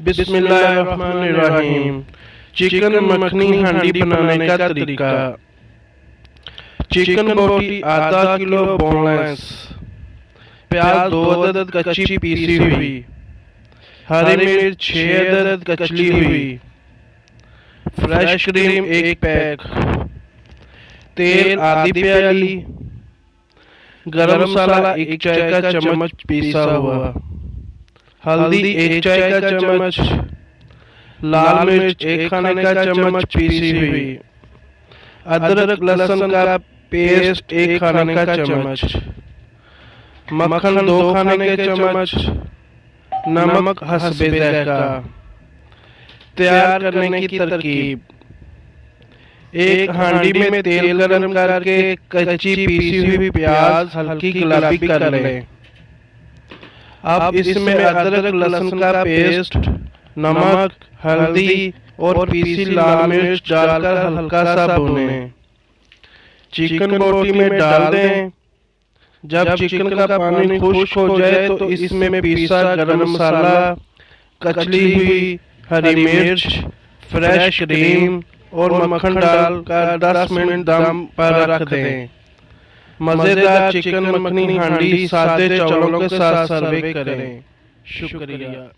बिस्मिल्लाहिर्रहमानिर्रहीम। चिकन मखनी हांडी बनाने का तरीका। चिकन बोटी आधा किलो बोनलेस, प्याज 2 अदद कच्ची पीसी हुई, हरी मिर्च 6 अदद कचली हुई, फ्रेश क्रीम 1 पैक, तेल आधी प्याली, गरम मसाला 1 चाय का चम्मच पीसा हुआ, हल्दी 1 चाय का चम्मच, लाल मिर्च 1 खाने का चम्मच पीसी हुई, अदरक लहसुन का पेस्ट 1 खाने का चम्मच, मक्खन 2 खाने के चम्मच, नमक हस्बे ज़ायक़ा। तैयार करने की तरकीब। एक हांडी में तेल गरम करके कच्ची पीसी हुई प्याज हल्की गुलाबी कर लें। अब इसमें अदरक लहसुन का पेस्ट, नमक, हल्दी और पीसी लाल मिर्च डालकर हल्का सा भूनें। चिकन बोटी में डाल दें। जब चिकन का पानी खुश्क हो जाए तो इसमें पीसा गरम मसाला, कचली हुई हरी मिर्च, फ्रेश क्रीम और मक्खन डालकर 10 मिनट दम पर रख दें। मज़ेदार चिकन मखनी हांडी सादे चावलों के साथ सर्व करें। शुक्रिया।